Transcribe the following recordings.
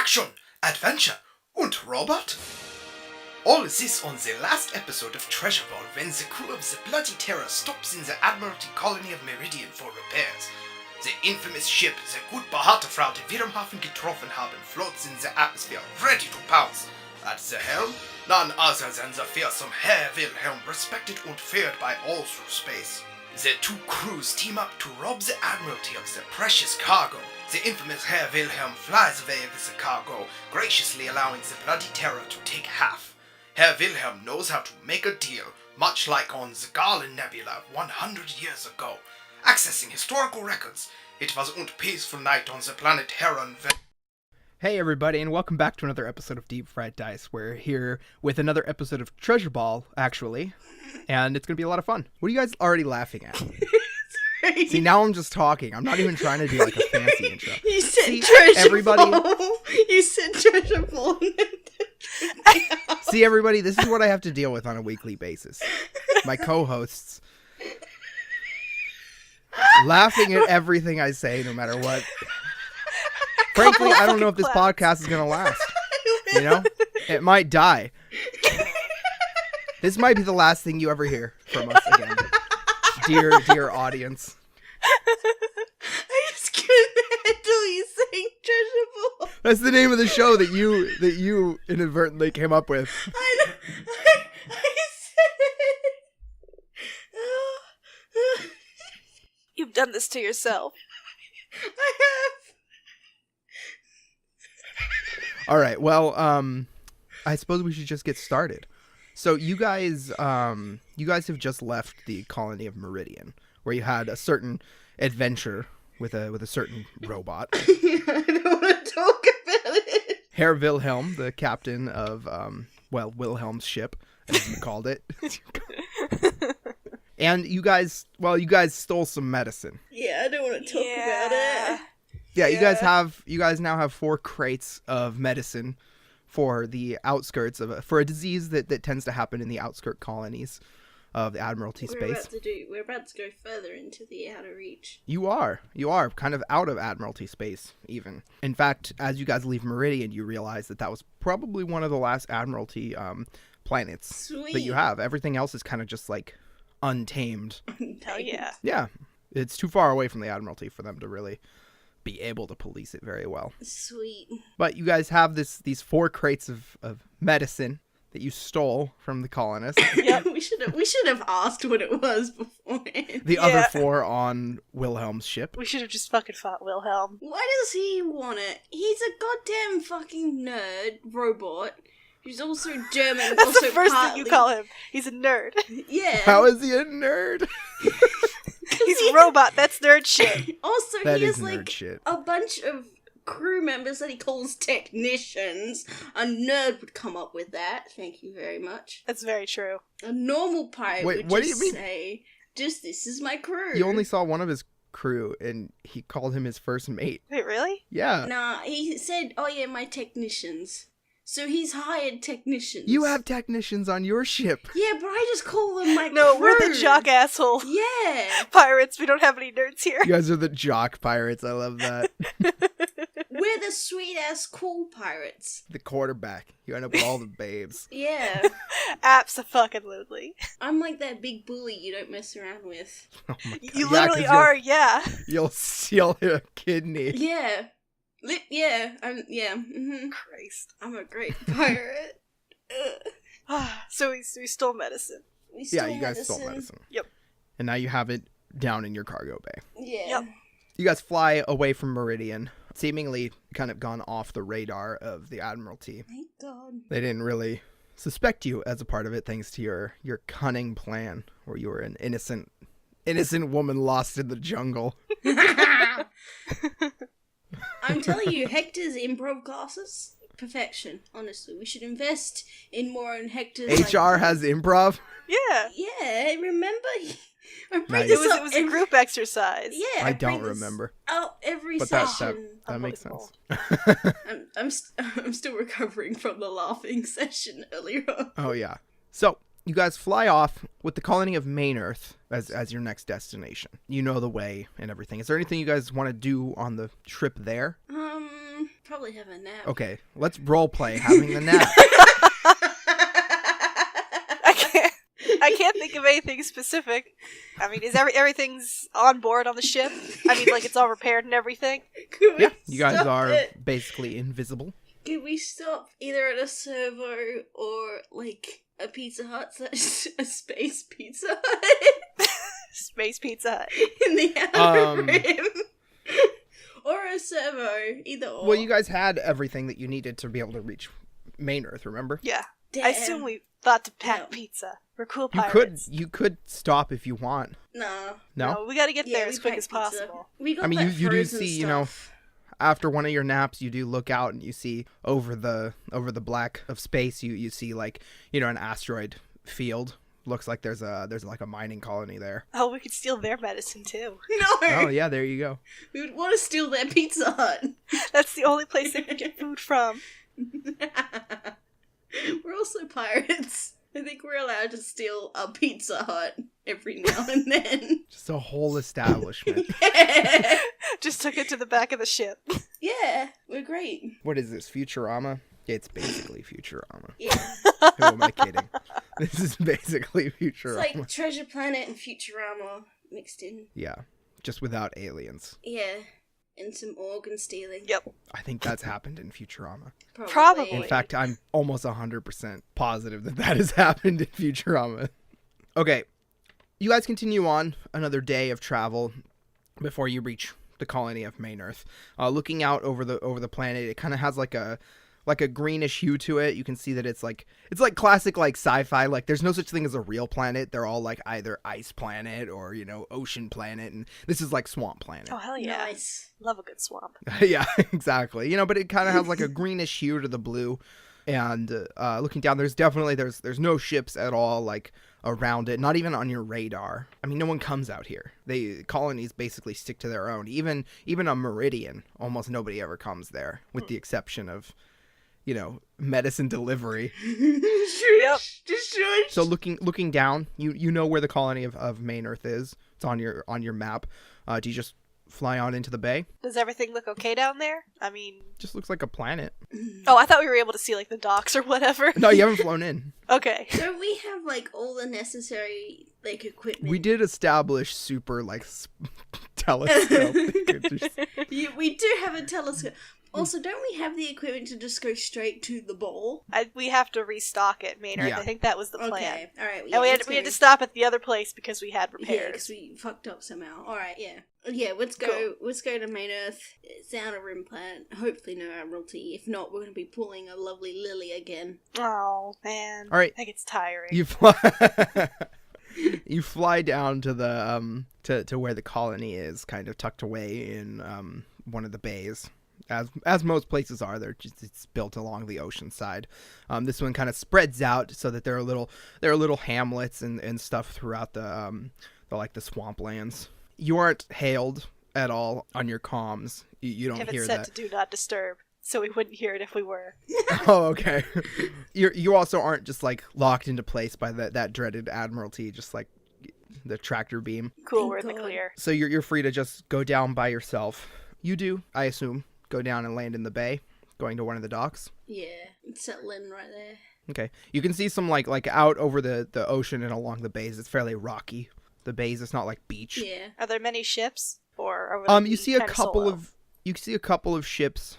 Action, Adventure und Robot? All this on the last episode of Treasure Ball when the crew of the Bloody Terror stops in the Admiralty colony of Meridian for repairs. The infamous ship, the gut behaarte Frau de Wilhelmshaven getroffen haben, floats in the atmosphere, ready to pounce. At the helm, none other than the fearsome Herr Wilhelm, respected and feared by all through space. The two crews team up to rob the Admiralty of the precious cargo. The infamous Herr Wilhelm flies away with the cargo, graciously allowing the Bloody Terror to take half. Herr Wilhelm knows how to make a deal, much like on the Garland Nebula 100 years ago. Accessing historical records, it was a peaceful night on the planet Heron. Hey everybody, and welcome back to another episode of Deep Fried Dice. We're here with another episode of Treasure Ball, actually, and it's going to be a lot of fun. What are you guys already laughing at? See, now I'm just talking. I'm not even trying to do like a fancy intro. You said See, Treasure everybody... Ball. You said Treasure Ball. See, everybody, this is what I have to deal with on a weekly basis. My co-hosts laughing at everything I say, no matter what. Frankly, I don't know if this podcast is going to last. You know? It might die. This might be the last thing you ever hear from us again. Dear audience. I just couldn't handle you saying Treasure Ball. That's the name of the show that you inadvertently came up with. I said it. You've done this to yourself. I have. All right. Well, I suppose we should just get started. So you guys have just left the colony of Meridian, where you had a certain adventure with a certain robot. I don't want to talk about it. Herr Wilhelm, the captain of Wilhelm's ship, as you called it. And you guys stole some medicine. Yeah, I don't want to talk about it. Yeah, you guys now have 4 crates of medicine for the outskirts for a disease that tends to happen in the outskirt colonies of the Admiralty space. We're about to go further into the outer reach. You are kind of out of Admiralty space, even. In fact, as you guys leave Meridian, you realize that was probably one of the last Admiralty planets that you have. Everything else is kind of just like untamed. Hell yeah. Yeah, it's too far away from the Admiralty for them to really be able to police it very well. Sweet. But you guys have these 4 crates of medicine that you stole from the colonists. Yeah, we should have asked what it was beforehand. The other 4 on Wilhelm's ship. We should have just fucking fought Wilhelm. Why does he want it? He's a goddamn fucking nerd robot. He's also German. That's also the first partly... thing you call him. He's a nerd. Yeah. How is he a nerd? He's a robot. That's nerd shit. Also, That he is has nerd like shit. a bunch of crew members that he calls technicians. A nerd would come up with that. Thank you very much. That's very true. A normal pirate would what just do you mean? say, "Just this is my crew." You only saw one of his crew, and he called him his first mate. Wait, really? Yeah. Nah, he said, "Oh yeah, my technicians." So he's hired technicians. You have technicians on your ship. Yeah, but I just call them my No, crew. we're the jock asshole Yeah. pirates. We don't have any nerds here. You guys are the jock pirates. I love that. We're the sweet-ass cool pirates. The quarterback. You end up with all the babes. Yeah. Abso-fucking-lutely. I'm like that big bully you don't mess around with. Oh my God. You Yeah, literally 'cause are, yeah. You'll steal a kidney. Yeah. Mm-hmm. Christ. I'm a great pirate. So we stole medicine. We stole Yeah, you guys stole medicine. Yep. And now you have it down in your cargo bay. Yeah. Yep. You guys fly away from Meridian, seemingly kind of gone off the radar of the Admiralty. Thank God. They didn't really suspect you as a part of it, thanks to your cunning plan, where you were an innocent woman lost in the jungle. I'm telling you, Hector's improv classes, perfection. Honestly, we should invest in more in Hector's. HR has improv. Yeah. Yeah, remember? I bring Nice. this It up was a every- group exercise. Yeah, I bring don't this remember. out every But session. that makes sense. I'm still recovering from the laughing session earlier on. Oh yeah. So you guys fly off with the colony of Maynerth as your next destination. You know the way and everything. Is there anything you guys want to do on the trip there? Probably have a nap. Okay, let's roleplay having the nap. I can't think of anything specific. I mean, is everything's on board on the ship? I mean, like, it's all repaired and everything? Yeah, you guys are basically invisible. Could we stop either at a servo or, like, a Pizza Hut slash a space Pizza Hut? Space Pizza Hut. In the outer rim. Or a servo, either or. Well, you guys had everything that you needed to be able to reach Maynerth, remember? Yeah. Damn. I assume we thought to pack pizza. We're cool You pirates. could stop if you want. No. No? We gotta get there we as quick packed as pizza. possible. We got I mean, that you do frozen see, stuff. you know, after one of your naps, you do look out and you see over the black of space, you see, like, you know, an asteroid field. Looks like there's like a mining colony there. Oh, we could steal their medicine too. No! Oh yeah, there you go. We would want to steal their Pizza Hut. That's the only place they can get food from. We're also pirates. I think we're allowed to steal a Pizza Hut every now and then. Just a whole establishment. Just took it to the back of the ship. Yeah, we're great. What is this, Futurama? It's basically Futurama. Yeah. Who am I kidding? This is basically It's Futurama. like Treasure Planet and Futurama mixed in. Yeah, just without aliens. Yeah. And some organ stealing. Yep. I think that's happened in Futurama. Probably. In fact, I'm almost 100% positive that has happened in Futurama. Okay, you guys continue on another day of travel before you reach the colony of Maynerth. Looking out over the planet, it kind of has like a greenish hue to it. You can see that it's like classic like sci-fi. Like there's no such thing as a real planet. They're all like either ice planet or, you know, ocean planet, and this is like swamp planet. Oh, hell yeah. Nice. Love a good swamp. Yeah, exactly. You know, but it kind of has like a greenish hue to the blue. And looking down, there's no ships at all like around it, not even on your radar. I mean, no one comes out here. Colonies basically stick to their own. Even on Meridian, almost nobody ever comes there, with the exception of, you know, medicine delivery. Yep. So looking down, you know where the colony of Maynerth is. It's on your map. Do you just fly on into the bay? Does everything look okay down there? I mean... Just looks like a planet. Oh, I thought we were able to see, like, the docks or whatever. No, you haven't flown in. Okay. Don't we have, like, all the necessary, like, equipment? We did establish super, like, telescope. We do have a telescope. Also, don't we have the equipment to just go straight to the bowl? We have to restock it, Maynerth. Yeah. I think that was the plan. Okay, alright. And we had to stop at the other place because we had Yeah, repairs. because we fucked up somehow. Alright, yeah. Yeah, let's go. Cool. Let's go to Maynerth. It's the outer rim planet. Hopefully no Admiralty. If not, we're going to be pulling a lovely Lily again. Oh, man. All right. That gets tiring. You fly. You fly down to the to where the colony is, kind of tucked away in one of the bays. As most places are, it's built along the ocean side. This one kind of spreads out so that there are little hamlets and stuff throughout the swamplands. You aren't hailed at all on your comms. You don't Have it hear set that. to do not disturb, so we wouldn't hear it if we were. Oh, okay. You also aren't just like locked into place by that dreaded Admiralty, just like the tractor beam. Cool, Thank we're in the God. clear. So you're free to just go down by yourself. You do, I assume, go down and land in the bay, going to one of the docks. Yeah, settle in right there. Okay. You can see some like out over the ocean and along the bays. It's fairly rocky. The bays, it's not like beach. Yeah. Are there many ships, or are we You see a kinda couple solo? of ships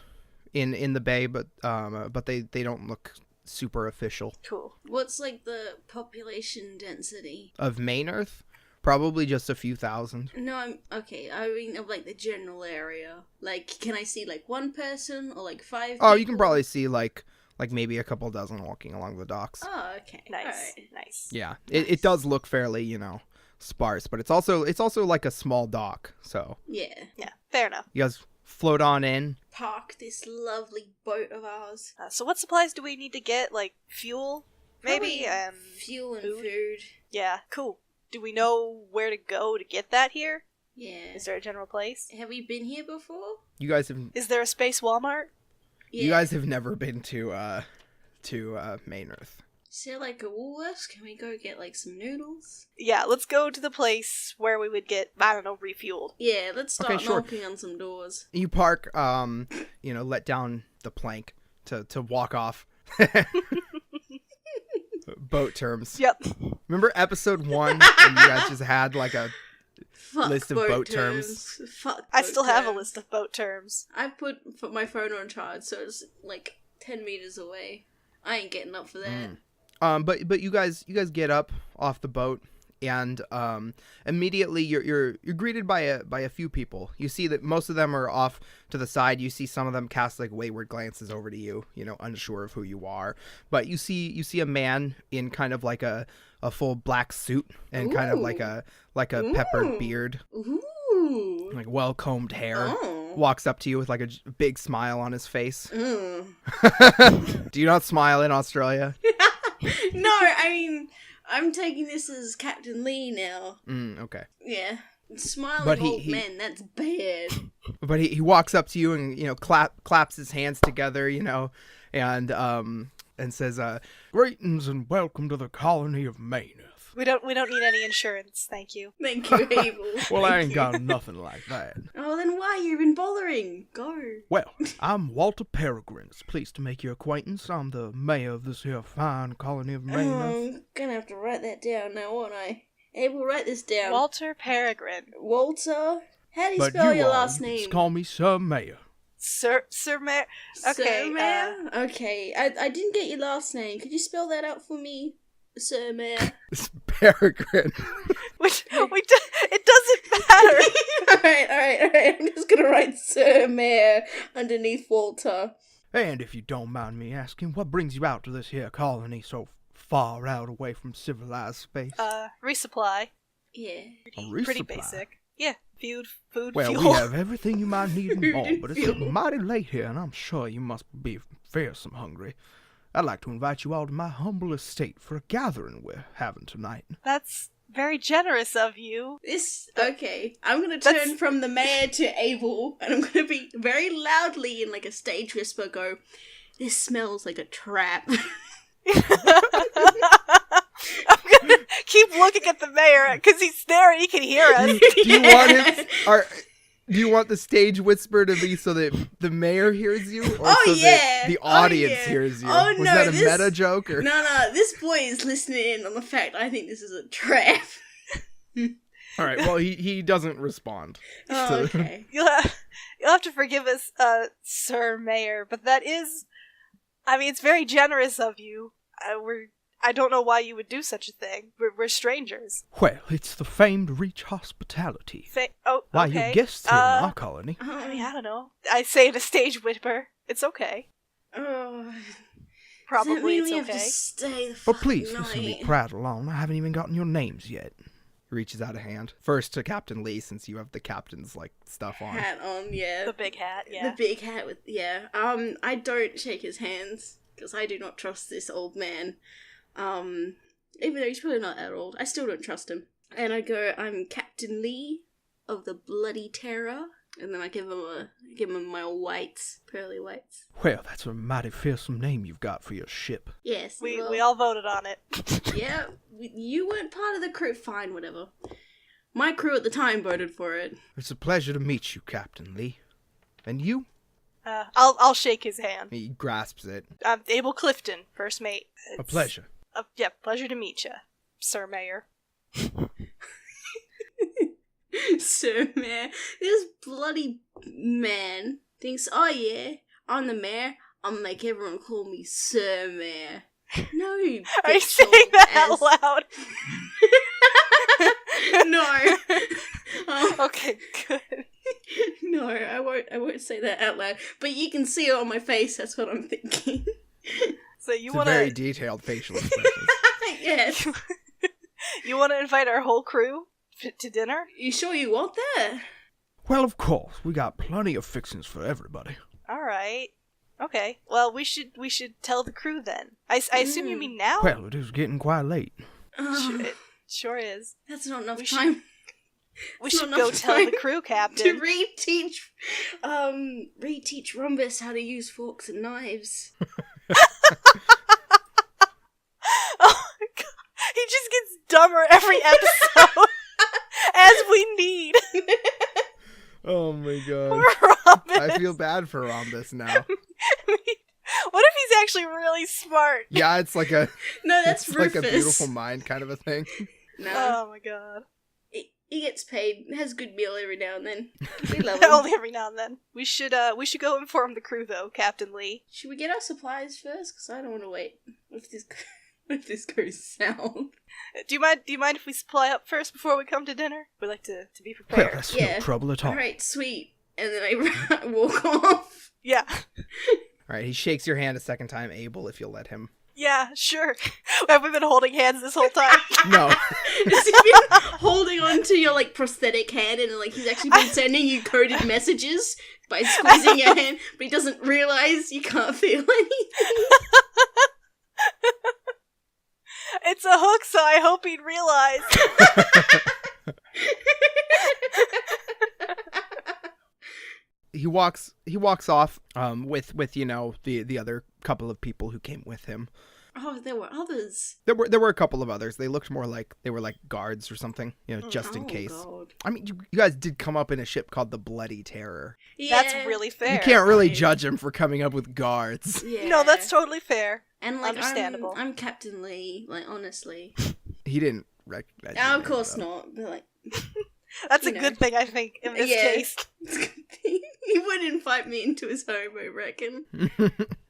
in the bay, but they don't look super official. Cool. What's like the population density? Of Maynerth, probably just a few thousand. No, I mean of like the general area. Like, can I see like one person or like 5 Oh, you can people? probably see like maybe a couple dozen walking along the docks. Oh, okay. Nice. Alright. Nice. Yeah, it does look fairly, you know, sparse, but it's also like a small dock. So Yeah. Yeah, fair enough. you guys float on in. Park this lovely boat of ours. So what supplies do we need to get? Like, fuel? Maybe? Probably fuel and food. Yeah, cool. Do we know where to go to get that here? Yeah. Is there a general place? Have we been here before? You guys have Is there a space Walmart? Yeah. you guys have never been to Maynerth. Is there like a Woolworths? Can we go get like some noodles? Yeah, let's go to the place where we would get, I don't know, refueled. Yeah, let's start Okay, sure. knocking on some doors. You park, let down the plank to walk off. Boat terms. Yep. Remember episode 1 when you guys just had like a list of boat terms? Fuck. I still have a terms. list of boat terms. I put my phone on charge, so it's like 10 meters away. I ain't getting up for that. But you guys get up off the boat, and immediately you're greeted by a few people. You see that most of them are off to the side. You see some of them cast like wayward glances over to you, unsure of who you are. But you see a man in kind of like a full black suit and kind of like a peppered beard, like well-combed hair. Walks up to you with like a big smile on his face. Do you not smile in Australia? No, I mean, I'm taking this as Captain Lee now. Okay. Yeah. Smiling But old man, that's bad. But he walks up to you and claps his hands together, and says, "Greetings and welcome to the colony of Maynerth." We don't need any insurance, thank you. Thank you, Abel. Well, I ain't got nothing like that. Oh, then why you been bothering? Go. Well, I'm Walter Peregrine. It's pleased to make your acquaintance. I'm the mayor of this here fine colony of Maynerth. I'm gonna have to write that down now, won't I? Abel, write this down. Walter Peregrine. Walter? How do you But spell you your all, last you name? just call me Sir Mayor. Sir Mayor. Okay. Sir Mayor? Okay, I didn't get your last name. Could you spell that out for me, Sir Mayor? It's Peregrine. It doesn't matter. Alright. I'm just gonna write Sir Mayor underneath Walter. And if you don't mind me asking, what brings you out to this here colony so far out away from civilized space? Resupply. Yeah. Pretty resupply. basic. Yeah, food, Well, fuel. we have everything you might need and more, but it's Fuel. mighty late here, and I'm sure you must be fearsome hungry. I'd like to invite you all to my humble estate for a gathering we're having tonight. That's very generous of you. Okay. I'm gonna turn from the mayor to Abel, and I'm gonna be very loudly in like a stage whisper go, "This smells like a trap." I'm gonna keep looking at the mayor because he's there and he can hear us. Do you want the stage whisper to be so that the mayor hears you, or so yeah. that the audience hears you? Oh, Was no, that a this- meta joke? Or? No, this boy is listening in on the fact I think this is a trap. All right. Well, he doesn't respond. Oh, okay. You'll have to forgive us, Sir Mayor, but that is, it's very generous of you. I don't know why you would do such a thing. We're strangers. Well, it's the famed Reach Hospitality. Why, Okay. you guests here in our colony. I don't know. I say in a stage whisper. It's okay. Oh, Probably does that mean it's we okay. have to stay the But fucking please, night? listen to me prattle on. I haven't even gotten your names yet. He reaches out a hand. First to Captain Lee, since you have the captain's, stuff on. Hat on, yeah. The big hat, yeah. The big hat with, yeah. I don't shake his hands, because I do not trust this old man. Even though he's probably not that old, I still don't trust him. And I go, "I'm Captain Lee of the Bloody Terror," and then I give him my whites, pearly whites. Well, that's a mighty fearsome name you've got for your ship. Yes, We well, all voted on it. yeah, you weren't part of the crew. Fine, whatever. My crew at the time voted for it. It's a pleasure to meet you, Captain Lee. And you? I'll shake his hand. He grasps it. Abel Clifton, first mate. A pleasure. Pleasure to meet you, Sir Mayor. Sir Mayor, this bloody man thinks, "Oh yeah, I'm the mayor. I'm gonna make everyone call me Sir Mayor." No, you Are you bitch saying old that ass- out loud? No. Okay, good. No, I won't say that out loud. But you can see it on my face. That's what I'm thinking. So you It's want a very to detailed facial expression. Yes. you want to invite our whole crew to dinner? You sure you want that? Well, of course. We got plenty of fixings for everybody. All right. Okay. Well, we should tell the crew then. I assume you mean now? Well, it is getting quite late. It sure is. That's not enough We should- time We It's should not go enough tell time the crew to captain. reteach Rhombus how to use forks and knives. dumber every episode as we need. Oh my god. Poor Rhombus. I feel bad for Rhombus now. What if he's actually really smart? Yeah, it's like a No, that's it's Rufus. like a beautiful mind kind of a thing. No, Oh my god. he gets paid. Has good meal every now and then. We love him. Only every now and then. We should go inform the crew though, Captain Lee. Should we get our supplies first? Because I don't want to wait. What if this goes south? Do you mind if we supply up first before we come to dinner? We like to be Well, prepared. that's Yeah. no trouble at all. Alright, sweet. And then I walk off. Yeah. All right, he shakes your hand a second time, Abel, if you'll let him. Yeah, sure. Have we been holding hands this whole time? No. Has he been holding on to your, like, prosthetic hand and, like, he's actually been sending you coded messages by squeezing your hand, but he doesn't realize you can't feel anything? It's a hook, so I hope he'd realize. He walks off with you know the other couple of people who came with him. Oh, there were others. There were a couple of others. They looked more like they were like guards or something, you know, just in Oh, case. God. I mean, you guys did come up in a ship called the Bloody Terror. That's Yeah. really fair. You can't really Fine. judge him for coming up with guards. Yeah. No, that's totally fair. And, like, understandable. I'm Captain Lee, like, honestly. He didn't recognize. Oh, your of name, course though. not, but, like... That's You a know. good thing, I think, in this Yeah. case. He wouldn't invite me into his home, I reckon.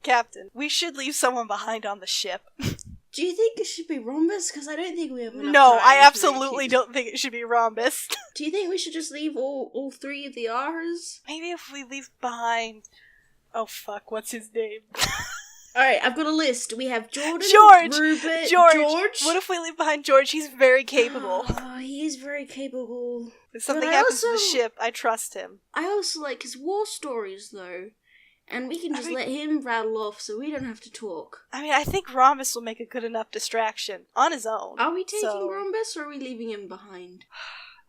Captain, we should leave someone behind on the ship. Do you think it should be Rhombus? Because I don't think we have enough No, time I to absolutely make it. don't think it should be Rhombus. Do you think we should just leave all three of the R's? Maybe if we leave behind... Oh fuck, what's his name? Alright, I've got a list. We have Jordan, George! Rupert, George! What if we leave behind George? He's very capable. Oh, he is very capable. If something But I happens to the also- ship, I trust him. I also like his war stories, though. And we can I just mean- let him rattle off so we don't have to talk. I mean, I think Rhombus will make a good enough distraction on his own. Are we taking So- Rhombus or are we leaving him behind?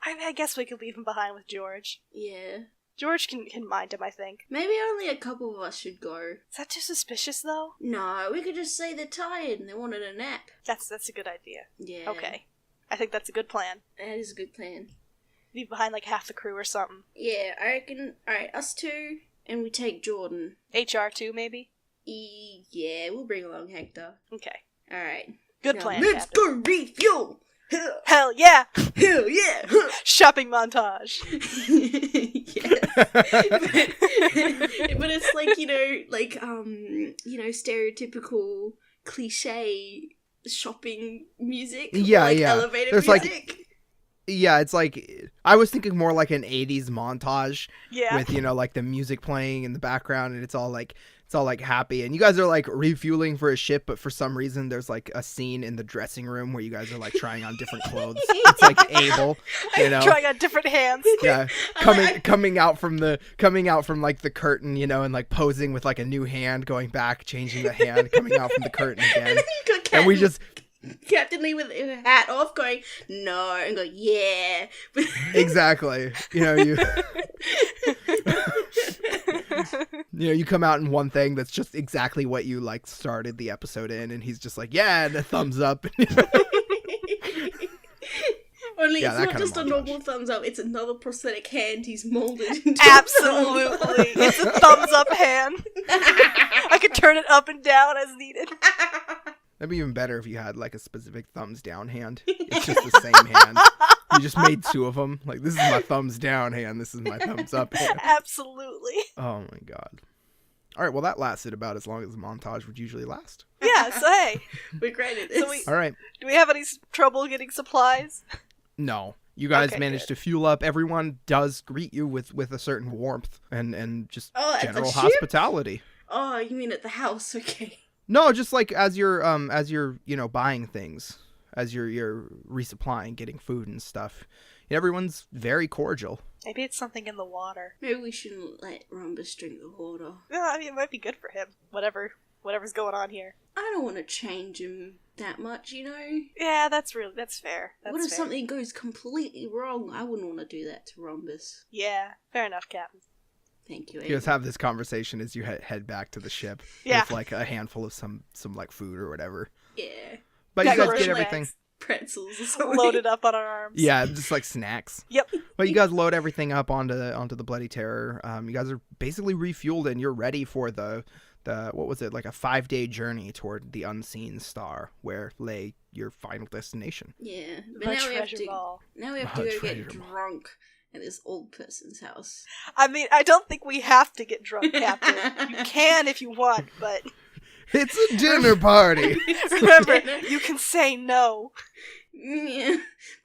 I mean, I guess we could leave him behind with George. Yeah. George can mind him, I think. Maybe only a couple of us should go. Is that too suspicious, though? No, we could just say they're tired and they wanted a nap. That's a good idea. Yeah. Okay. I think that's a good plan. That is a good plan. Leave behind like half the crew or something. Yeah, I reckon. Alright, us two, and we take Jordan. HR too, maybe? Yeah, we'll bring along Hector. Okay. Alright. Good Now, plan, let's Captain. go refuel! Hell Hell yeah! yeah! Shopping montage. Yes. But it's like, stereotypical cliche shopping music. Yeah, like yeah. Elevator There's, like, music. Yeah, it's like I was thinking more like an 80s montage Yeah. with, you know, like the music playing in the background and it's all like happy, and you guys are like refueling for a ship, but for some reason there's like a scene in the dressing room where you guys are like trying on different clothes. It's like Abel, you know. Trying on different hands. Yeah, coming out from like the curtain, you know, and like posing with like a new hand, going back, changing the hand, coming out from the curtain And again. then you got And we just Captain Lee with her hat off going, no, and go, yeah. exactly, you know, you come out in one thing that's just exactly what you like started the episode in, and he's just like, yeah, and a thumbs up. Only Yeah, it's that not kind of just a montage. normal thumbs up, it's another prosthetic hand he's molded into. Absolutely. It's a thumbs up hand. I could turn it up and down as needed. That'd be even better if you had like a specific thumbs down hand. It's just the same hand. You just made two of them. Like, this is my thumbs down hand. This is my thumbs up hand. Absolutely. Oh my god. All right, well, that lasted about as long as the montage would usually last. Yeah, so hey, We're great at this. So we- All right. do we have any trouble getting supplies? No. You guys Okay, managed good. to fuel up. Everyone does greet you with a certain warmth and just Oh, at the general ship? hospitality. Oh, you mean at the house? Okay. No, just like as you're you know, buying things, as you're resupplying, getting food and stuff. Everyone's very cordial. Maybe it's something in the water. Maybe we shouldn't let Rhombus drink the water. Well, I mean, it might be good for him. Whatever's going on here. I don't want to change him that much, you know? Yeah, that's fair. That's What if fair. something goes completely wrong? I wouldn't want to do that to Rhombus. Yeah, fair enough, Captain. Thank you, You guys have this conversation as you head back to the ship Yeah. with like a handful of some like food or whatever. Yeah. But Got you guys your get relax. everything. pretzels or something. loaded up on our arms. Yeah, just like snacks. Yep. But you guys load everything up onto the Bloody Terror. You guys are basically refueled and you're ready for the what was it, like a 5-day journey toward the unseen star where lay your final destination. Yeah, but The now we have treasure ball. to go Treasure get ball. drunk at this old person's house. I mean, I don't think we have to get drunk, Captain. You can if you want, but It's a dinner party. remember, you can say no. Yeah,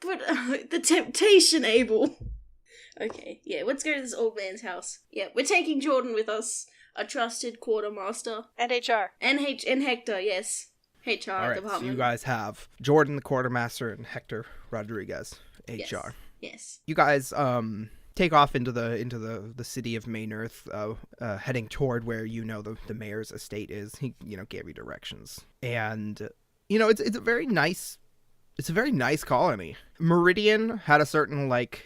but the temptation, Abel. Okay, yeah, let's go to this old man's house. Yeah, we're taking Jordan with us, a trusted quartermaster. And HR. And Hector, yes. HR All right, department. so you guys have Jordan, the quartermaster, and Hector Rodriguez, HR. Yes. You guys take off into the city of Maynerth, heading toward where the mayor's estate is. He gave you directions, and it's a very nice colony. Meridian had a certain like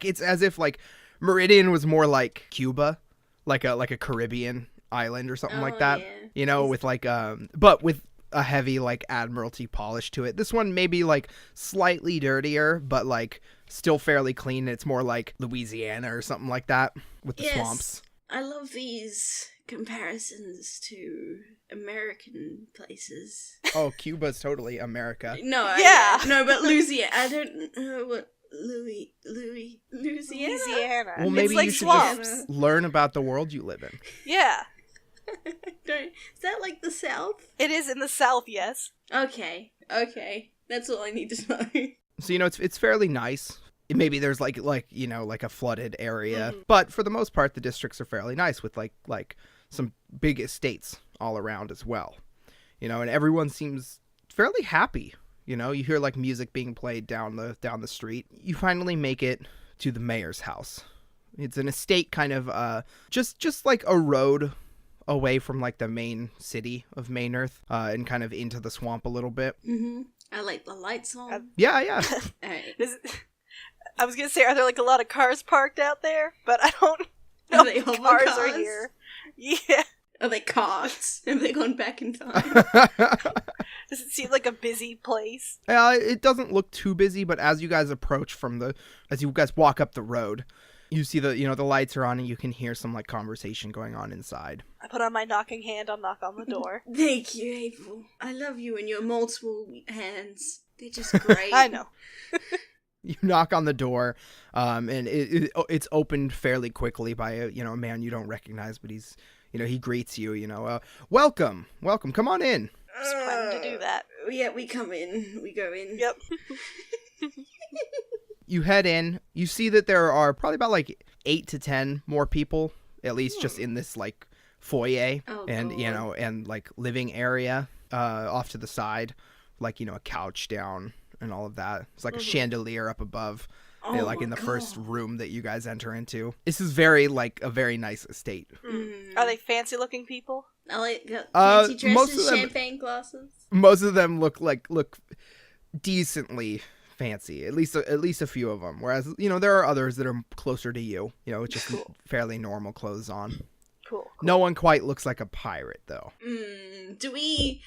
it's as if like Meridian was more like Cuba, like a Caribbean island or something like that. Yeah. With like but with a heavy like Admiralty polish to it. This one may be like slightly dirtier, but like still fairly clean. It's more like Louisiana or something like that with the swamps. I love these comparisons to American places. Oh, Cuba's totally America. No, Yeah. no, but Louisiana. I don't know what Louisiana. Louisiana. Well, It's maybe like you should swamps. just learn about the world you live in. Yeah. Is that like the South? It is in the South, yes. Okay, that's all I need to know. So it's fairly nice. Maybe there's like a flooded area, Mhm. but for the most part, the districts are fairly nice with like some big estates all around as well. And everyone seems fairly happy. You hear like music being played down the street. You finally make it to the mayor's house. It's an estate kind of just like a road away from like the main city of Maynerth, and kind of into the swamp a little bit. Mm-hmm. I like the lights on. Yeah. Alright. I was gonna say, are there like a lot of cars parked out there? But I don't know Are they if hover cars cars? are here. Yeah. Are they carts? Have they gone back in time? Does it seem like a busy place? It doesn't look too busy, but as you guys approach as you guys walk up the road, you see the lights are on and you can hear some like conversation going on inside. I put on my knocking hand, I'll knock on the door. Thank you, April. I love you and your multiple hands. They're just great. I know. You knock on the door, and it's opened fairly quickly by a man you don't recognize, but he's he greets you. Welcome, come on in. Just planning to do that. Yeah, we come in. We go in. Yep. You head in. You see that there are probably about like 8 to 10 more people, at least just in this like foyer and God. and like living area off to the side, like a couch down and all of that. It's like a chandelier up above, like in the first room that you guys enter into. This is very like a very nice estate. Mm. Are they fancy looking people? I like fancy dresses, most of them- champagne glasses. Most of them look decently fancy, at least a few of them, whereas there are others that are closer to you, with just Cool. fairly normal clothes on. Cool. No one quite looks like a pirate though. Do we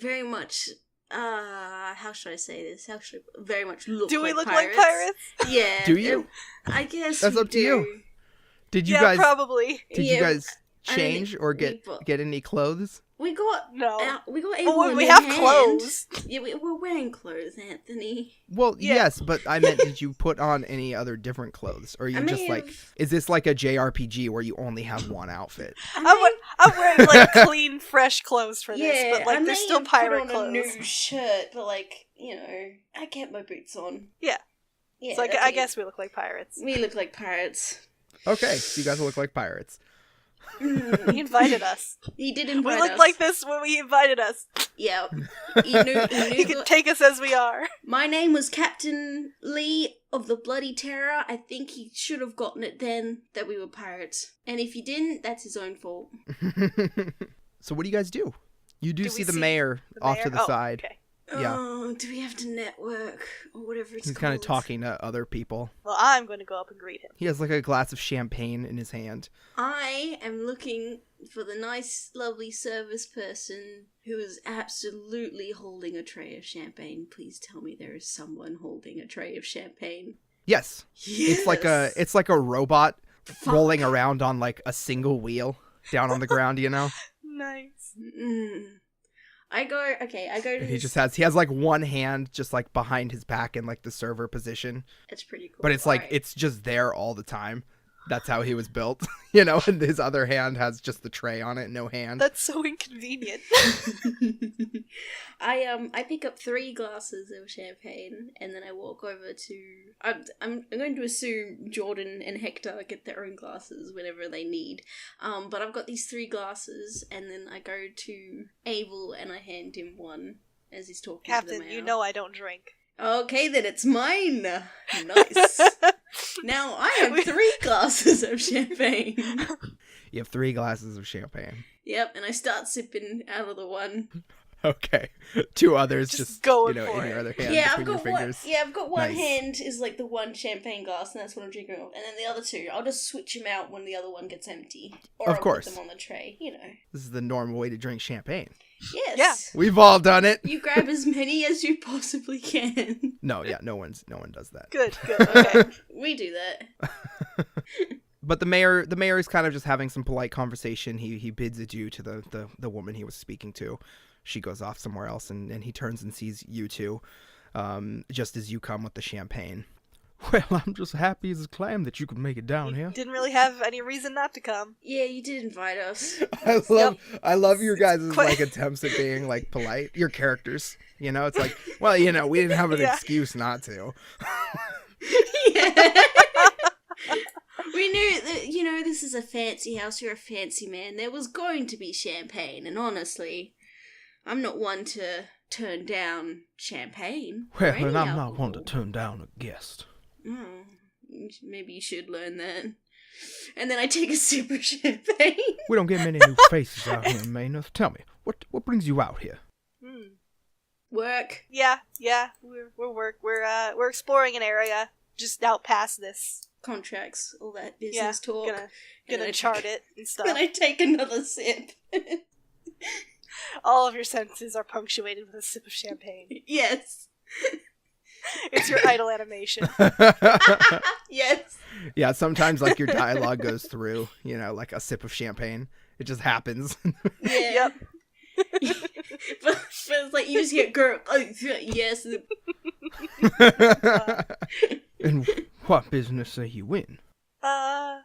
very much how should I say this? How should we very much look Do we like look pirates? like pirates? Yeah. Do you? I guess That's we up to you. do. Did you Yeah, guys probably. did Yeah, you guys I mean, change or get any clothes? We got No. we got Oh, Abel we in have hand. clothes. Yeah, we're wearing clothes, Anthony. Well, Yeah. yes, but I meant did you put on any other different clothes, or are you I just may like have- is this like a JRPG where you only have one outfit? I'm wearing like clean, fresh clothes for this, Yeah, but like I they're may still have pirate put on a clothes. new shirt, but like I kept my boots on. Yeah. Yeah. So like, that's I it. guess we look like pirates. we look like pirates. Okay, so you guys look like pirates. He invited us. He did We invite looked us. like this when he invited us. Yeah. He knew He could take us as we are. My name was Captain Lee of the Bloody Terror. I think he should have gotten it then that we were pirates. And if he didn't, that's his own fault. So what do you guys do? You do Do see we the see mayor The off mayor? to the Oh, side. Okay. Yeah. Oh, do we have to network or whatever it's He's called? kind of talking to other people. Well, I'm going to go up and greet him. He has like a glass of champagne in his hand. I am looking for the nice, lovely service person who is absolutely holding a tray of champagne, please tell me there is someone holding a tray of champagne. Yes. Yes. It's like a robot Fuck. rolling around on like a single wheel down on the ground, you know? Nice. I go to And he this- has like one hand just like behind his back in like the server position. It's pretty cool. But it's like, Alright. it's just there all the time. That's how he was built, you know? And his other hand has just the tray on it, no hand. That's so inconvenient. I pick up 3 glasses of champagne and then I walk over to I'm going to assume Jordan and Hector get their own glasses whenever they need. But I've got these 3 glasses and then I go to Abel and I hand him one as he's talking to Captain, the mayor. you know I don't drink. Okay, then it's mine. Nice. Now I have 3 glasses of champagne. You have 3 glasses of champagne. Yep, and I start sipping out of the one. Okay. 2 others Just just going you know, for in it. your other hand Yeah, I've between got your one. fingers. Yeah, I've got one Nice. hand is like the one champagne glass, and that's what I'm drinking off. And then the other 2, I'll just switch them out when the other one gets empty, or Of I'll course. put them on the tray. You know. This is the normal way to drink champagne. Yes. We've all done it. You grab as many as you possibly can. No, yeah, no one does that. Good, okay. We do that. But the mayor is kind of just having some polite conversation. He bids adieu to the woman he was speaking to. She goes off somewhere else, and he turns and sees you two, just as you come with the champagne. Well, I'm just happy as a clam that you could make it down here. Didn't really have any reason not to come. Yeah, you did invite us. I love your guys' quite- like attempts at being like polite. Your characters, you know, it's like, well, you know, we didn't have an Yeah. excuse not to. Yeah. We knew that, you know, this is a fancy house, you're a fancy man. There was going to be champagne, and honestly, I'm not one to turn down champagne. or Well, any and I'm not one to alcohol. turn down a guest. Oh, maybe you should learn that. And then I take a sip of champagne. We don't get many new faces out here, Maynerth. Tell me, what brings you out here? Work. Yeah, we're exploring an area just out past this. Contracts, all that Yeah, business talk. gonna And I chart take- it and stuff. Then I take another sip. All of your sentences are punctuated with a sip of champagne. Yes. It's your idle animation. Yes. Yeah, sometimes like your dialogue goes through, you know, like a sip of champagne. It just happens. Yeah. Yep. but it's like you just hear girl. Oh, yes. And what business are you in? I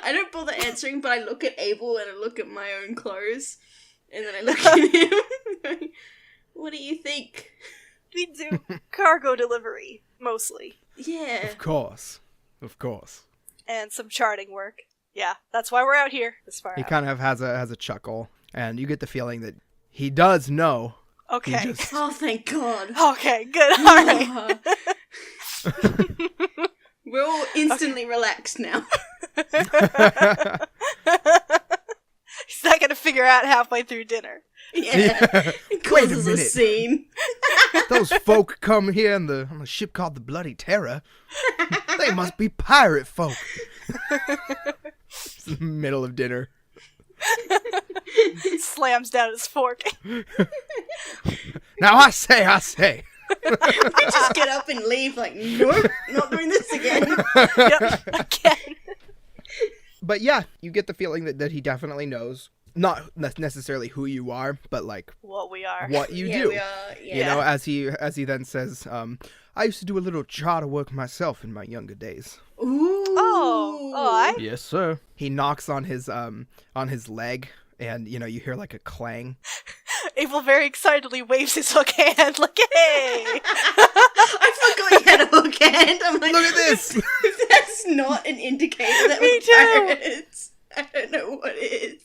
don't bother answering, but I look at Abel and I look at my own clothes, and then I look at him. What do you think? We do cargo delivery, mostly. Yeah. Of course. And some charting work. Yeah, that's why we're out here this far He out. kind of has a chuckle, and you get the feeling that he does know. Okay. He just Oh, thank God. Okay, good. Alright. We're all instantly relaxed now. He's not gonna figure out halfway through dinner. Yeah. It Wait a causes a minute. scene. Those folk come here on a ship called the Bloody Terror. They must be pirate folk. It's the middle of dinner. Slams down his fork. Now I say. I just get up and leave like, nope, not doing this again. Yep, again. But yeah, you get the feeling that he definitely knows, not necessarily who you are, but like What we are. what you Yeah, do. we are. Yeah. You know, as he then says, I used to do a little charter work myself in my younger days. Ooh. I Yes, sir. He knocks on his leg, and you know you hear like a clang. Abel very excitedly waves his hook hand like, hey! I forgot you had a hook hand. I'm like, Look at this! If that's not an indicator that Me we're too. pirates, I don't know what is.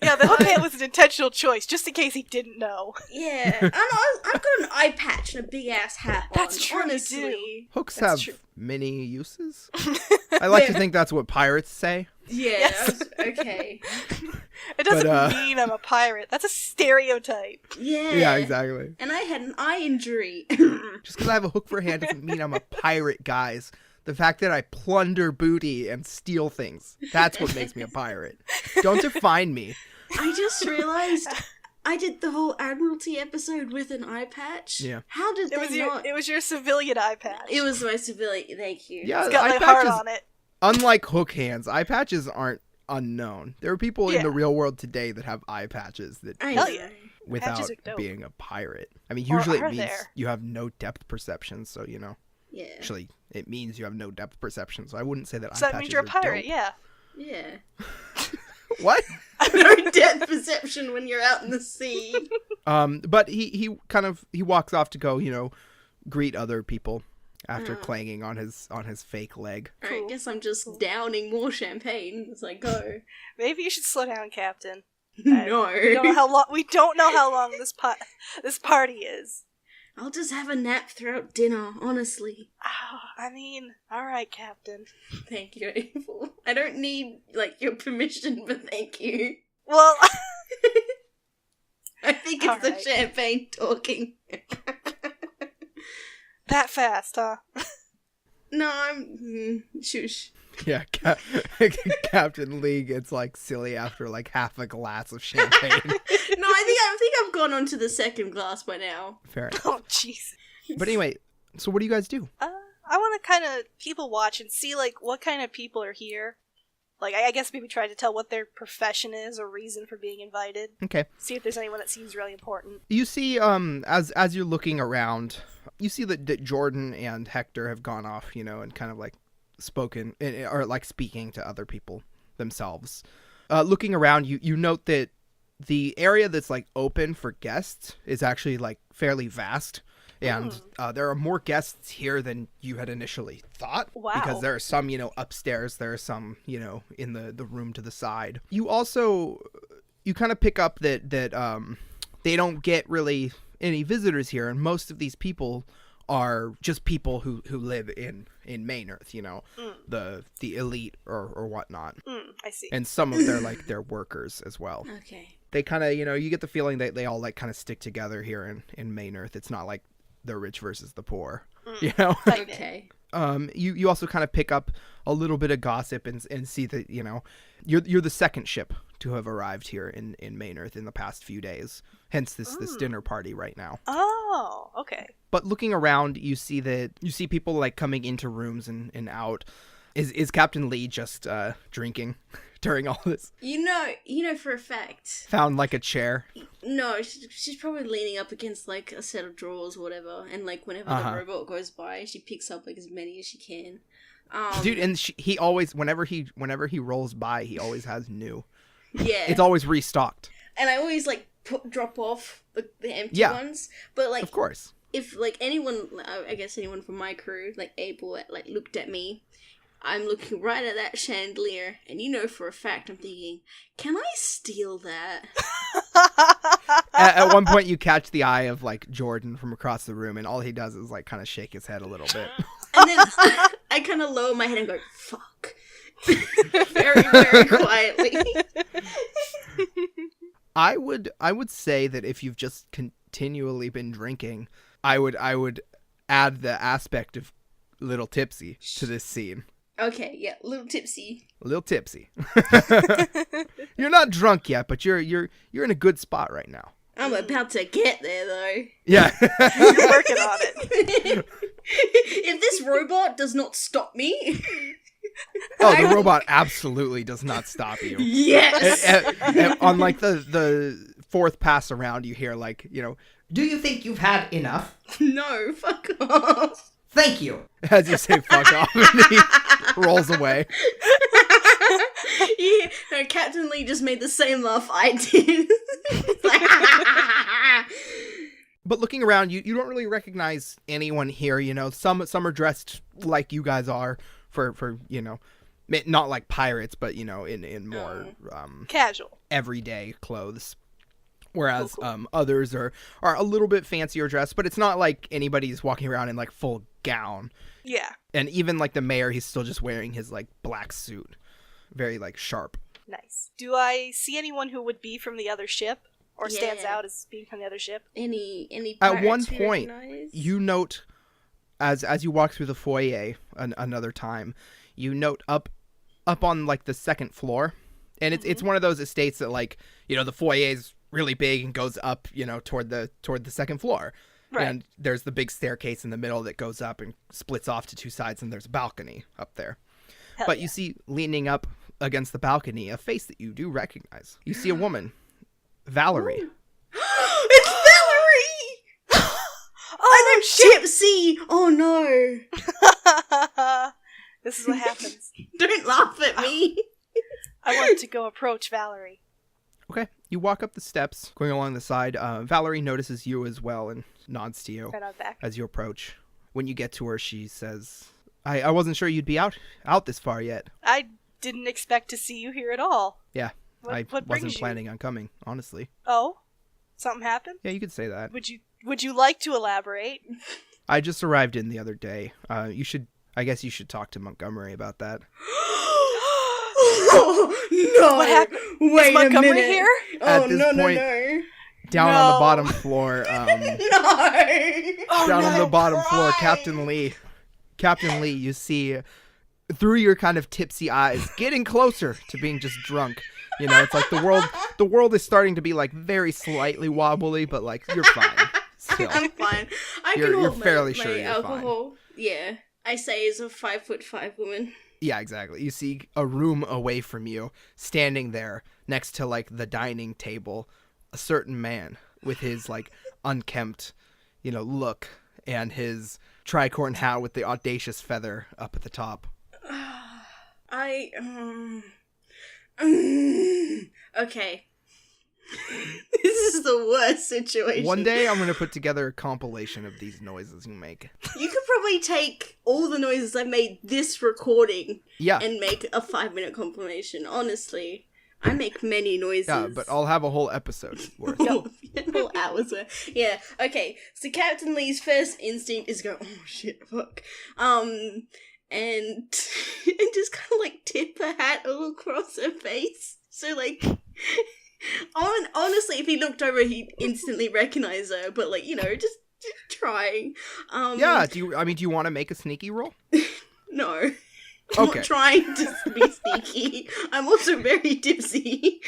Yeah, the hook hand was an intentional choice, just in case he didn't know. Yeah, and I've got an eye patch and a big ass hat on. That's true, you honestly. Hooks That's have true. many uses. I like to think that's what pirates say. Yeah, Yes. Okay. It doesn't But, mean I'm a pirate. That's a stereotype. Yeah. Yeah, exactly. And I had an eye injury. Just because I have a hook for a hand doesn't mean I'm a pirate, guys. The fact that I plunder booty and steal things. That's what makes me a pirate. Don't define me. I just realized I did the whole Admiralty episode with an eye patch. Yeah. How did they not? It was your civilian eye patch. It was my civilian. Thank you. Yeah, It's got eye my heart patches, on it. unlike hook hands, eye patches aren't unknown. There are people in Yeah. the real world today that have eye patches that I Hell know. yeah. without Patches are dope. being a pirate. I mean, Or usually it are means there? you have no depth perception, so Yeah. actually it means you have no depth perception. So I wouldn't say that So eye that patches means you're a are pirate, dope. yeah. Yeah. What? No depth perception when you're out in the sea. But he walks off to go, greet other people after clanging on his fake leg. Alright, Cool. guess I'm just downing more champagne as I go. Maybe you should slow down, Captain. No. We don't know how long this party is. I'll just have a nap throughout dinner, honestly. Oh, alright, Captain. Thank you, April. I don't need, your permission, but thank you. Well, I think it's the Alright. champagne talking. that fast, huh? No, I'm... shush. Yeah, Captain Lee gets silly after half a glass of champagne. No, I think I've gone on to the second glass by now. Fair enough. Oh, jeez. But anyway, so what do you guys do? I want to kind of people watch and see, what kind of people are here. I guess maybe try to tell what their profession is or reason for being invited. Okay. See if there's anyone that seems really important. You see, as you're looking around, you see that Jordan and Hector have gone off, and kind of spoken or speaking to other people themselves. Looking around, you note that the area that's open for guests is actually fairly vast, and there are more guests here than you had initially thought. Wow. Because there are some upstairs, there are some in the room to the side. You also kind of pick up that they don't get really any visitors here, and most of these people are just people who live in Maynerth, the elite or whatnot. I see. And some of their workers as well. Okay. They kind of, you get the feeling that they all kind of stick together here in Maynerth. It's not like the rich versus the poor, Okay. You also kind of pick up a little bit of gossip and see that, you're the second ship to have arrived here in Maynerth in the past few days. Hence this dinner party right now. Oh, okay. But looking around, you see people coming into rooms and out. Is Captain Lee just drinking during all this? You know for a fact. Found a chair. No, she's probably leaning up against a set of drawers or whatever, and whenever the robot goes by, she picks up as many as she can. Dude, and he always whenever he rolls by, he always has new. Yeah. It's always restocked. And I always drop off the empty ones, but Of course. if anyone, I guess anyone from my crew, April, looked at me, I'm looking right at that chandelier, and for a fact I'm thinking, can I steal that? At one point, you catch the eye of Jordan from across the room, and all he does is kind of shake his head a little bit. And then I kind of lower my head and go, fuck. Very, very quietly. I would say that if you've just continually been drinking, I would add the aspect of little tipsy to this scene. Okay, yeah, a little tipsy. A little tipsy. You're not drunk yet, but you're in a good spot right now. I'm about to get there, though. Yeah. You're working on it. If this robot does not stop me... Oh, the robot absolutely does not stop you. Yes! And on the fourth pass around, you hear Do you think you've had enough? No, fuck off. Thank you. as you say fuck off, and he rolls away. Yeah, no, Captain Lee just made the same laugh I did. But looking around, you don't really recognize anyone here. Some are dressed like you guys are for not like pirates, but in more casual, everyday clothes. Whereas Cool. others are a little bit fancier dressed, but it's not like anybody's walking around in full gown. Yeah. And even the mayor, he's still just wearing his black suit, very sharp. Nice. Do I see anyone who would be from the other ship? Or stands Yeah. out as being from the other ship? Any At one pirates we point, recognize? you note as you walk through the foyer another time, you note up on like the second floor, and it's one of those estates that, like, you know, the foyer is really big and goes up, you know, toward the second floor. Right. And there's the big staircase in the middle that goes up and splits off to two sides, and there's a balcony up there. But you see, leaning up against the balcony, a face that you do recognize. You see a woman, Valerie. It's Valerie! I'm tipsy! Oh no. This is what happens. Don't laugh at me. I want to go approach Valerie. Okay, you walk up the steps, going along the side. Valerie notices you as well and nods to you as you approach. When you get to her, she says, I wasn't sure you'd be out this far yet. I didn't expect to see you here at all. Yeah, what wasn't planning on coming, honestly. Oh? Something happened? Yeah, you could say that. Would you like to elaborate? I just arrived in the other day. I guess you should talk to Montgomery about that. Oh, no. What happened? Wait Is Montgomery a minute. here? At this point, no. Down on the bottom floor, No. On the bottom floor, Captain Lee, you see through your kind of tipsy eyes, getting closer to being just drunk. You know, it's like the world is starting to be like very slightly wobbly, but like you're fine. Still. I'm fine. You're fairly sure you're alcohol. fine. Yeah, I say as a 5'5" woman. Yeah, exactly. You see a room away from you, standing there next to like the dining table, a certain man with his like unkempt, you know, look and his tricorn hat with the audacious feather up at the top. Okay. This is the worst situation. One day I'm going to put together a compilation of these noises you make. You could probably take all the noises I made this recording Yeah. and make a 5-minute compilation. Honestly, I make many noises. Yeah, but I'll have a whole episode worth. Whole hours worth. Yeah, okay. So Captain Lee's first instinct is go, oh shit, fuck. And just kind of like tip her hat all across her face. So like... honestly, if he looked over, he'd instantly recognize her. But like, you know, just trying. Yeah. Do you want to make a sneaky roll? No. I'm not trying to be sneaky. I'm also very tipsy.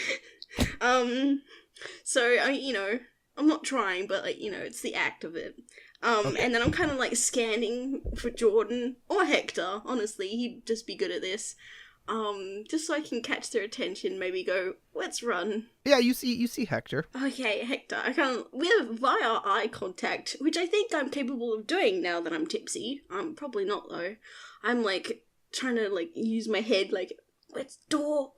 So you know, I'm not trying, but like, you know, it's the act of it. And then I'm kind of like scanning for Jordan or Hector. Honestly, he'd just be good at this. Just so I can catch their attention, maybe go, let's run. Yeah, you see Hector. Okay, Hector, we have via eye contact, which I think I'm capable of doing now that I'm tipsy. Probably not though. I'm like, trying to like use my head like, let's go.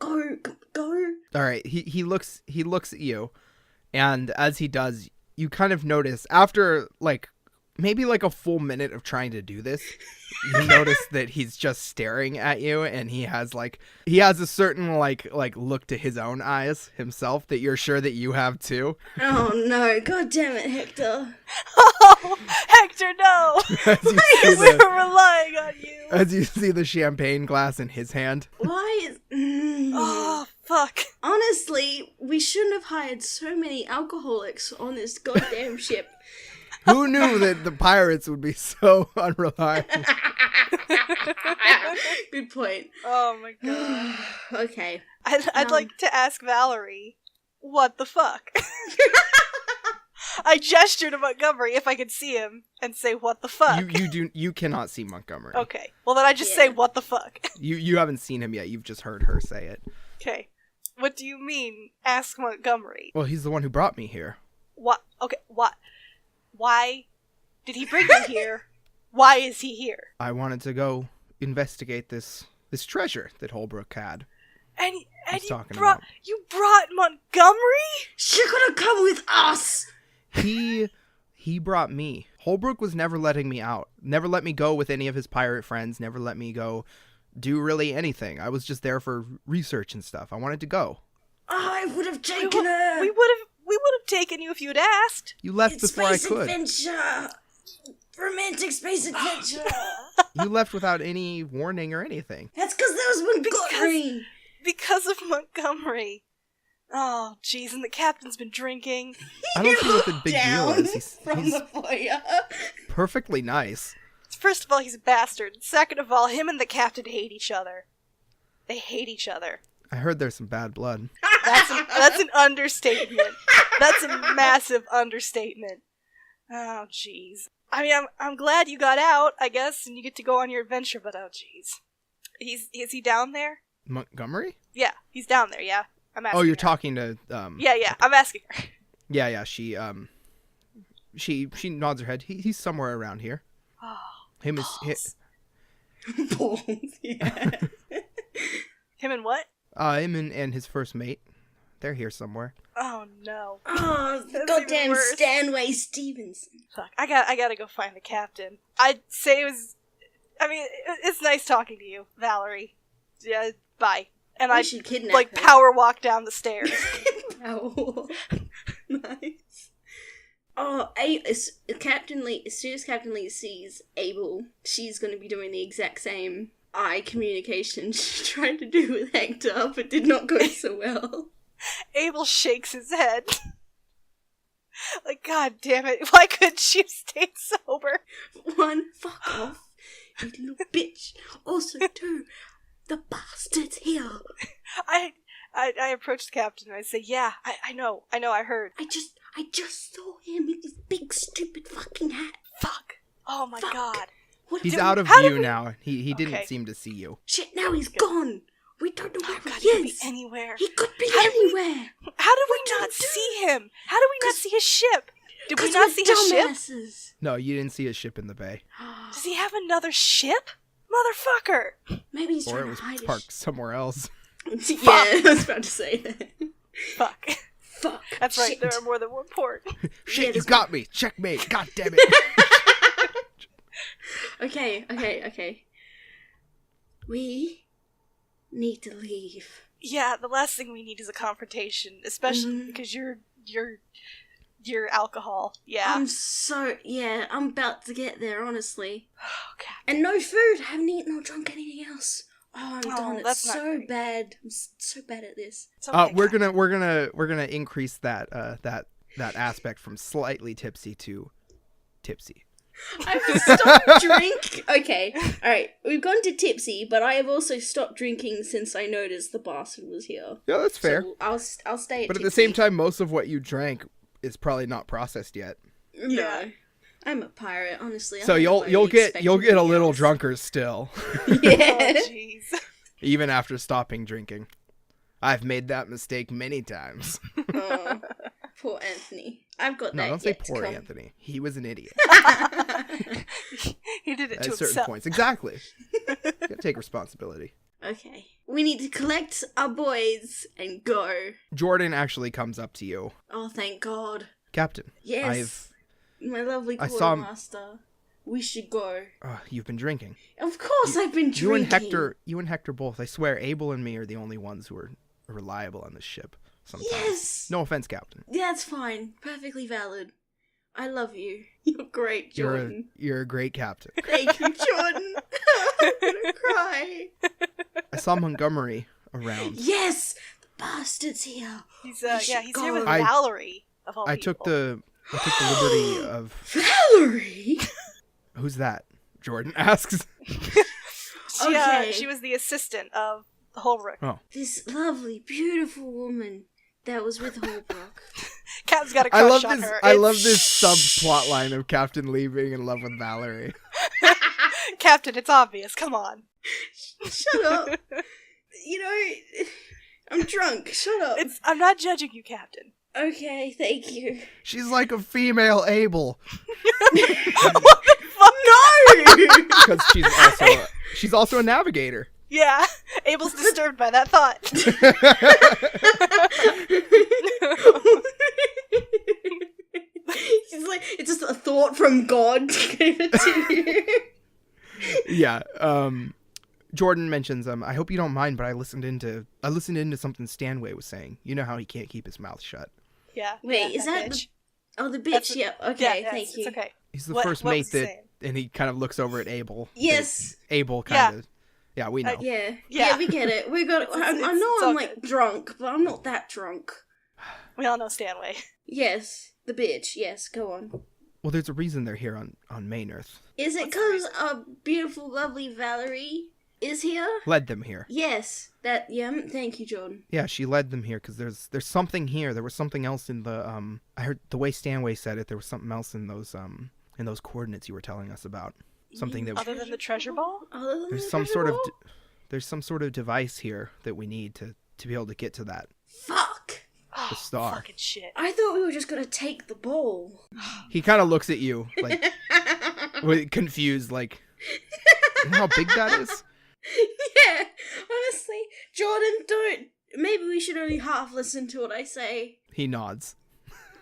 Alright, he looks at you, and as he does, you kind of notice, after like, maybe like a full minute of trying to do this, you notice that he's just staring at you, and he has a certain like look to his own eyes himself that you're sure that you have too. Oh no, god damn it, Hector. Oh, Hector, no! We were relying on you. As you see the champagne glass in his hand. Why is... Oh, fuck. Honestly, we shouldn't have hired so many alcoholics on this goddamn ship. Who knew that the pirates would be so unreliable? Good point. Oh my god. Okay. I'd like to ask Valerie, what the fuck? I gesture to Montgomery if I could see him and say, what the fuck? You cannot see Montgomery. Okay. Well, then I just say, what the fuck? You haven't seen him yet. You've just heard her say it. Okay. What do you mean, ask Montgomery? Well, he's the one who brought me here. What? Okay, what? Why did he bring you here? Why is he here? I wanted to go investigate this treasure that Holbrook had. And you brought Montgomery? She could have come with us! He brought me. Holbrook was never letting me out. Never let me go with any of his pirate friends. Never let me go do really anything. I was just there for research and stuff. I wanted to go. I would have taken her! We would have taken you if you'd asked. You left before I could. Adventure! Romantic space adventure! You left without any warning or anything. That's because there was Montgomery! Because of Montgomery. Oh, jeez, and the captain's been drinking. I don't see what the big deal is. He's the foyer. Perfectly nice. It's First of all, he's a bastard. Second of all, him and the captain hate each other. They hate each other. I heard there's some bad blood. That's an understatement. That's a massive understatement. Oh, jeez. I mean, I'm glad you got out, I guess, and you get to go on your adventure, but oh, jeez. Is he down there? Montgomery? Yeah, he's down there, yeah. I'm asking Oh, you're her. talking to, Yeah, I'm asking her. Yeah, she nods her head. He's somewhere around here. Oh, Him balls. Balls, yeah. Him and what? Him and his first mate. They're here somewhere. Oh, no. Oh, That's goddamn even worse. Stanway Stevenson. Fuck, I gotta go find the captain. I'd say it's nice talking to you, Valerie. Yeah, bye. And I I should kidnap like her. power walk down the stairs. Ow. Nice. Oh, as soon as Captain Lee sees Abel, she's going to be doing the exact same eye communication she tried to do with Hector, but did not go so well. Abel shakes his head. Like, god damn it, why couldn't she have stayed sober? One, fuck off, you little bitch. Also, two, the bastard's here. I approached the captain and I say, yeah, I know, I heard. I just saw him in his big stupid fucking hat. Fuck. Oh my Fuck. god. What He's did- out of how did view we- now. He didn't Okay. seem to see you. Shit, now he's gone. We don't know Oh where god, he he could be is. anywhere. He could be How did we- anywhere. How did we What not did we see him? How did we not 'Cause- see his ship? Did we 'Cause not we're see his ship? dumbasses. No, you didn't see a ship in the bay. Does he have another ship? Motherfucker! Maybe he's Or trying it was to hide parked somewhere else. his Yeah, I was about to say that. Fuck. Fuck. That's right, Shit. there are more than one port. Shit, you there's got me. Checkmate. God damn it. Okay. We need to leave. Yeah, the last thing we need is a confrontation, especially because you're alcohol. Yeah. I'm about to get there, honestly. Okay. And no food. I haven't eaten or drunk anything else. Oh, I'm Oh, done. It's that's not so great. bad. I'm so bad at this. It's okay, We're Captain. gonna increase that aspect from slightly tipsy to tipsy. I've stopped drink. Okay, all right. We've gone to tipsy, but I have also stopped drinking since I noticed the bastard was here. Yeah, that's fair. So I'll stay. But at the same time, most of what you drank is probably not processed yet. no, Yeah. I'm a pirate. Honestly, I So don't know you'll what get you a expect of me little else. drunker still, Yeah. Oh, jeez. even after stopping drinking. I've made that mistake many times. Oh, poor Anthony. I've got No, that. don't say yet to poor come. Anthony. He was an idiot He did it at to certain himself. points. Exactly. You gotta take responsibility. Okay, we need to collect our boys and go. Jordan actually comes up to you. Oh, thank God. Captain, Yes, my lovely I saw him- quartermaster. We should go. you've been drinking. Of course, I've been You and drinking. Hector both. I swear, Abel and me are the only ones who are reliable on this ship. Sometimes. Yes. No offense, Captain. Yeah, that's fine. Perfectly valid. I love you. You're great, Jordan. You're a great captain. Thank you, Jordan. I'm gonna cry. I saw Montgomery around. Yes, the bastard's here. He's We should he's here with go. Valerie of all I people. took the liberty of. Valerie. Who's that? Jordan asks. Okay. She was the assistant of Holbrook. Oh. This lovely, beautiful woman that was with Holbrook. Captain's got a I crush love on this. her. I It's- love this subplot line of Captain Lee being in love with Valerie. Captain, it's obvious. Come on. Shut up. You know, I'm drunk. Shut up. I'm not judging you, Captain. Okay, thank you. She's like a female Abel No! because she's also a navigator. Yeah, Abel's disturbed by that thought. He's like, it's just a thought from God to give it to you. Yeah. Jordan mentions I hope you don't mind, but I listened into something Stanway was saying. You know how he can't keep his mouth shut. Yeah. Wait, yeah, is that bitch. Oh, the bitch, That's- yeah. Okay, yeah, thank you. It's okay. He's the What- first what mate was he that, saying? and he kind of looks over at Abel. Yes. Abel kind of. Yeah, we know. Yeah. Yeah. Yeah, we get it. We got it. I know it's I'm all like drunk, but I'm not that drunk. We all know Stanway. Yes, the bitch. Yes, go on. Well, there's a reason they're here on Maynerth. Is it because our beautiful, lovely Valerie is here? Led them here. Yes. Thank you, Jordan. Yeah, she led them here because there's something here. There was something else in the I heard the way Stanway said it. There was something else in those coordinates you were telling us about. Something that other than the treasure ball. there's some sort of device here that we need to be able to get to that. Fuck. The star. Fucking shit. I thought we were just gonna take the ball. He kind of looks at you like confused, like, you know how big that is? Yeah, honestly, Jordan, maybe we should only half listen to what I say. He nods.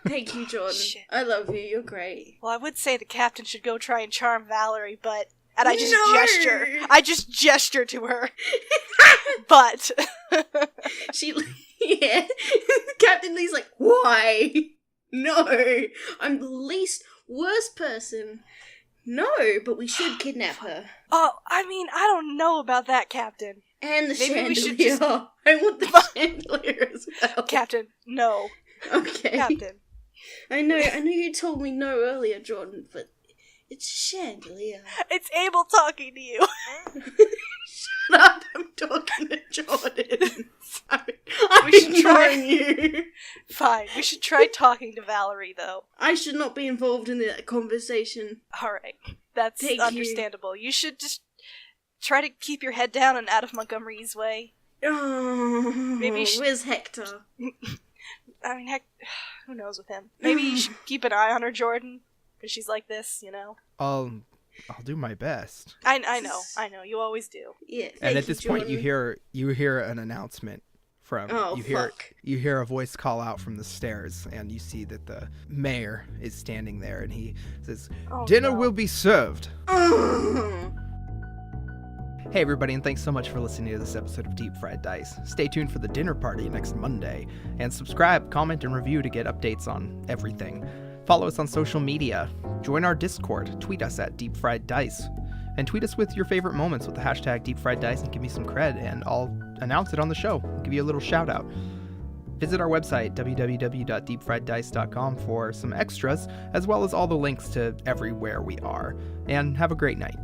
Thank you, Jordan. Shit. I love you, you're great. Well, I would say the captain should go try and charm Valerie, and I just No! gesture. I just gesture to her. But Yeah. Captain Lee's like, why? No, I'm the least worst person. No, but we should kidnap her. oh, I mean, I don't know about that, Captain. And the Maybe chandelier. we should just- I want the chandelier as well. Captain, no. Okay. Captain. I know you told me no earlier, Jordan, but it's a chandelier. It's Abel talking to you. Shut up, I'm talking to Jordan. Sorry. I'm We should try- ignoring you. Fine. We should try talking to Valerie, though. I should not be involved in that conversation. Alright. That's Thank you. understandable. You should just try to keep your head down and out of Montgomery's way. Oh, Maybe you should- where's Hector? I mean, heck, who knows with him? Maybe you should keep an eye on her, Jordan, because she's like this, you know? I'll do my best. I know, you always do. Yeah. And at you, this point, you Jordan. hear an announcement from. Oh, fuck. You hear a voice call out from the stairs, and you see that the mayor is standing there, and he says, Oh, "Dinner no. will be served." Oh. Hey everybody, and thanks so much for listening to this episode of Deep Fried Dice. Stay tuned for the dinner party next Monday, and subscribe, comment, and review to get updates on everything. Follow us on social media, join our Discord, tweet us at Deep Fried Dice, and tweet us with your favorite moments with the hashtag Deep Fried Dice and give me some cred, and I'll announce it on the show, give you a little shout out. Visit our website, www.deepfrieddice.com, for some extras, as well as all the links to everywhere we are, and have a great night.